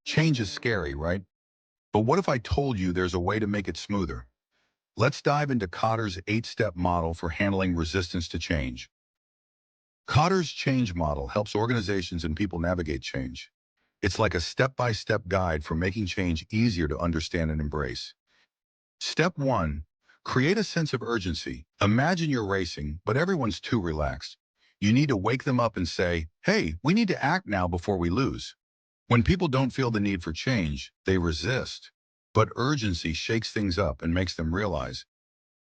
Change is scary, right? But what if I told you there's a way to make it smoother? Let's dive into Kotter's 8-step model for handling resistance to change. Kotter's change model helps organizations and people navigate change. It's like a step-by-step guide for making change easier to understand and embrace. Step 1. Create a sense of urgency. Imagine you're racing, but everyone's too relaxed. You need to wake them up and say, hey, we need to act now before we lose. When people don't feel the need for change, they resist. But urgency shakes things up and makes them realize,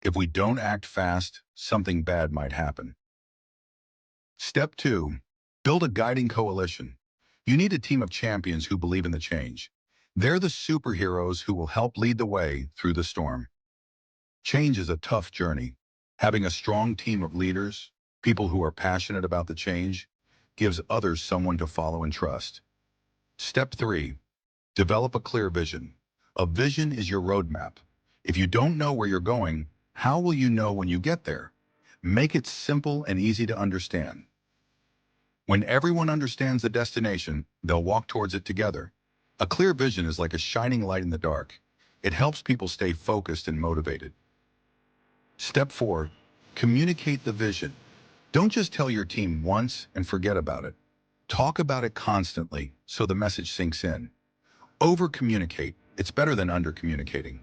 if we don't act fast, something bad might happen. Step 2. Build a guiding coalition. You need a team of champions who believe in the change. They're the superheroes who will help lead the way through the storm. Change is a tough journey. Having a strong team of leaders, people who are passionate about the change, gives others someone to follow and trust. Step 3. Develop a clear vision. A vision is your roadmap. If you don't know where you're going, how will you know when you get there? Make it simple and easy to understand. When everyone understands the destination, they'll walk towards it together. A clear vision is like a shining light in the dark. It helps people stay focused and motivated. Step 4. Communicate the vision. Don't just tell your team once and forget about it. Talk about it constantly so the message sinks in. Over-communicate. It's better than under-communicating.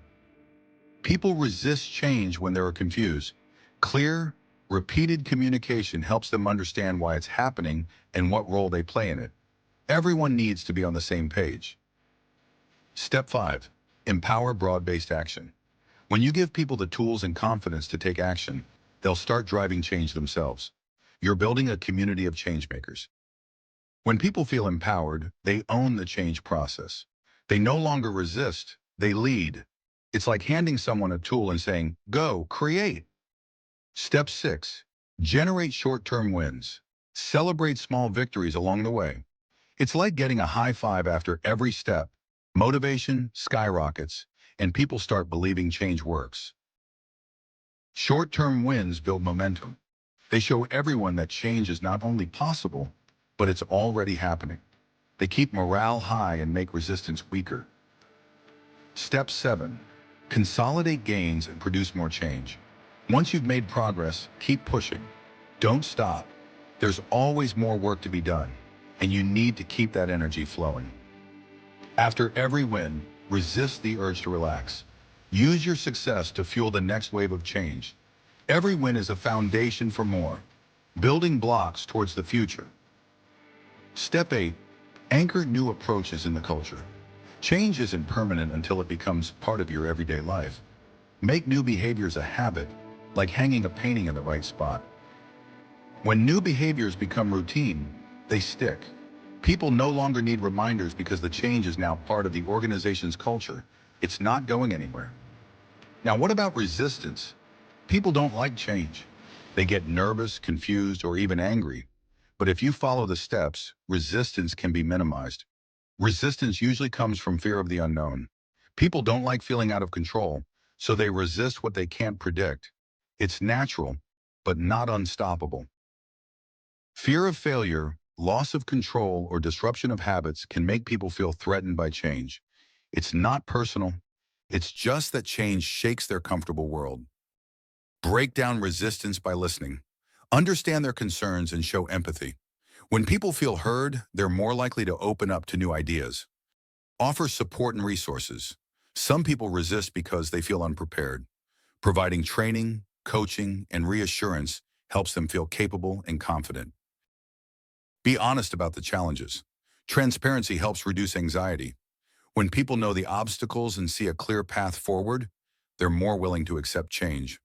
People resist change when they're confused. Clear, repeated communication helps them understand why it's happening and what role they play in it. Everyone needs to be on the same page. Step 5. Empower broad-based action. When you give people the tools and confidence to take action, they'll start driving change themselves. You're building a community of changemakers. When people feel empowered, they own the change process. They no longer resist, they lead. It's like handing someone a tool and saying, go, create. Step 6. Generate short-term wins. Celebrate small victories along the way. It's like getting a high five after every step. Motivation skyrockets, and people start believing change works. Short-term wins build momentum. They show everyone that change is not only possible, but it's already happening. They keep morale high and make resistance weaker. Step 7. Consolidate gains and produce more change. Once you've made progress, keep pushing. Don't stop. There's always more work to be done, and you need to keep that energy flowing. After every win, resist the urge to relax. Use your success to fuel the next wave of change. Every win is a foundation for more, building blocks towards the future. Step 8. Anchor new approaches in the culture. Change isn't permanent until it becomes part of your everyday life. Make new behaviors a habit, like hanging a painting in the right spot. When new behaviors become routine, they stick. People no longer need reminders because the change is now part of the organization's culture. It's not going anywhere. Now, what about resistance? People don't like change. They get nervous, confused, or even angry. But if you follow the steps, resistance can be minimized. Resistance usually comes from fear of the unknown. People don't like feeling out of control, so they resist what they can't predict. It's natural, but not unstoppable. Fear of failure, loss of control, or disruption of habits can make people feel threatened by change. It's not personal. It's just that change shakes their comfortable world. Break down resistance by listening. Understand their concerns and show empathy. When people feel heard, they're more likely to open up to new ideas. Offer support and resources. Some people resist because they feel unprepared. Providing training, coaching, and reassurance helps them feel capable and confident. Be honest about the challenges. Transparency helps reduce anxiety. When people know the obstacles and see a clear path forward, they're more willing to accept change.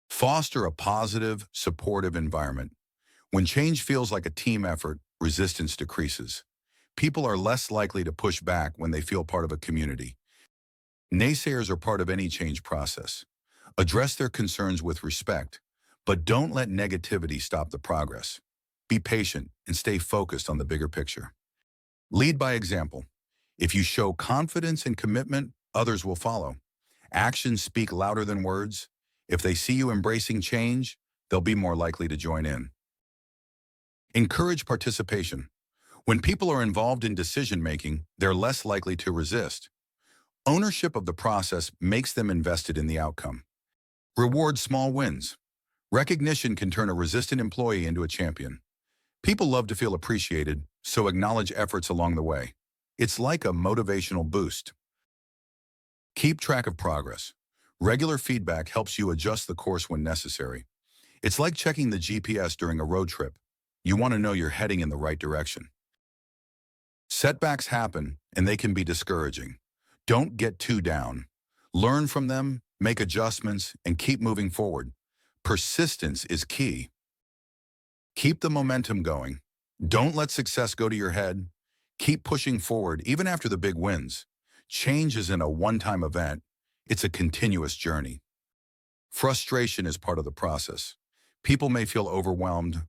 Foster a positive, supportive environment. When change feels like a team effort, resistance decreases. People are less likely to push back when they feel part of a community. Naysayers are part of any change process. Address their concerns with respect, but don't let negativity stop the progress. Be patient and stay focused on the bigger picture. Lead by example. If you show confidence and commitment, others will follow. Actions speak louder than words. If they see you embracing change, they'll be more likely to join in. Encourage participation. When people are involved in decision-making, they're less likely to resist. Ownership of the process makes them invested in the outcome. Reward small wins. Recognition can turn a resistant employee into a champion. People love to feel appreciated, so acknowledge efforts along the way. It's like a motivational boost. Keep track of progress. Regular feedback helps you adjust the course when necessary. It's like checking the GPS during a road trip. You want to know you're heading in the right direction. Setbacks happen, and they can be discouraging. Don't get too down. Learn from them, make adjustments, and keep moving forward. Persistence is key. Keep the momentum going. Don't let success go to your head. Keep pushing forward even after the big wins. Change isn't a one-time event. It's a continuous journey. Frustration is part of the process. People may feel overwhelmed.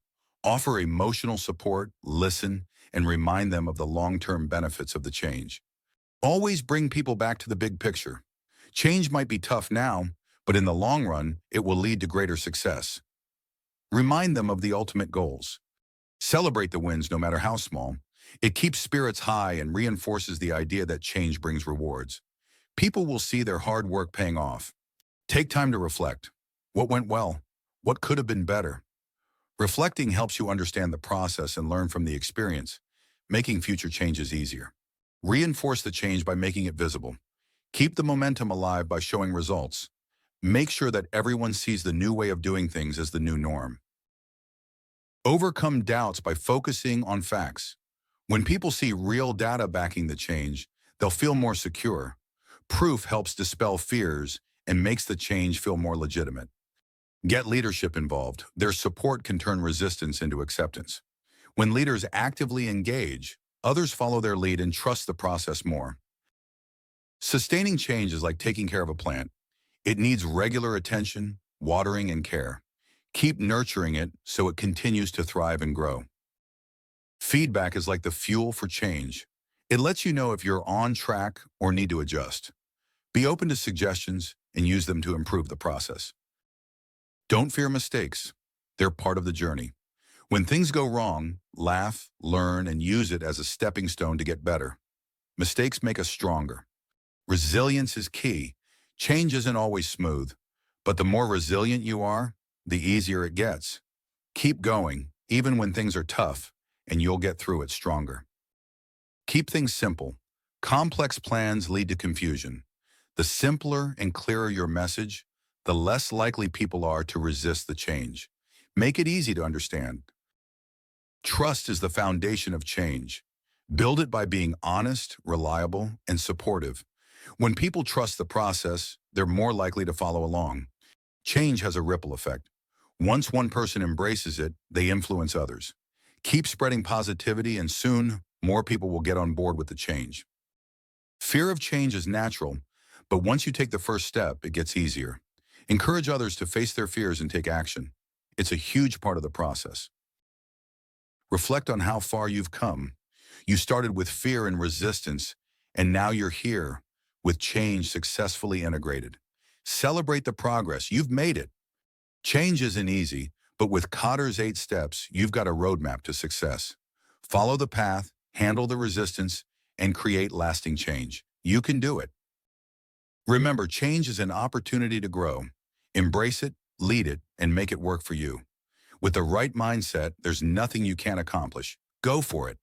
Offer emotional support, listen, and remind them of the long-term benefits of the change. Always bring people back to the big picture. Change might be tough now, but in the long run, it will lead to greater success. Remind them of the ultimate goals. Celebrate the wins no matter how small. It keeps spirits high and reinforces the idea that change brings rewards. People will see their hard work paying off. Take time to reflect. What went well? What could have been better? Reflecting helps you understand the process and learn from the experience, making future changes easier. Reinforce the change by making it visible. Keep the momentum alive by showing results. Make sure that everyone sees the new way of doing things as the new norm. Overcome doubts by focusing on facts. When people see real data backing the change, they'll feel more secure. Proof helps dispel fears and makes the change feel more legitimate. Get leadership involved. Their support can turn resistance into acceptance. When leaders actively engage, others follow their lead and trust the process more. Sustaining change is like taking care of a plant. It needs regular attention, watering, and care. Keep nurturing it so it continues to thrive and grow. Feedback is like the fuel for change. It lets you know if you're on track or need to adjust. Be open to suggestions and use them to improve the process. Don't fear mistakes. They're part of the journey. When things go wrong, laugh, learn, and use it as a stepping stone to get better. Mistakes make us stronger. Resilience is key. Change isn't always smooth, but the more resilient you are, the easier it gets. Keep going, even when things are tough, and you'll get through it stronger. Keep things simple. Complex plans lead to confusion. The simpler and clearer your message, the less likely people are to resist the change. Make it easy to understand. Trust is the foundation of change. Build it by being honest, reliable, and supportive. When people trust the process, they're more likely to follow along. Change has a ripple effect. Once one person embraces it, they influence others. Keep spreading positivity, and soon, more people will get on board with the change. Fear of change is natural, but once you take the first step, it gets easier. Encourage others to face their fears and take action. It's a huge part of the process. Reflect on how far you've come. You started with fear and resistance, and now you're here, with change successfully integrated. Celebrate the progress. You've made it. Change isn't easy, but with Kotter's 8 steps, you've got a roadmap to success. Follow the path, handle the resistance, and create lasting change. You can do it. Remember, change is an opportunity to grow. Embrace it, lead it, and make it work for you. With the right mindset, there's nothing you can't accomplish. Go for it.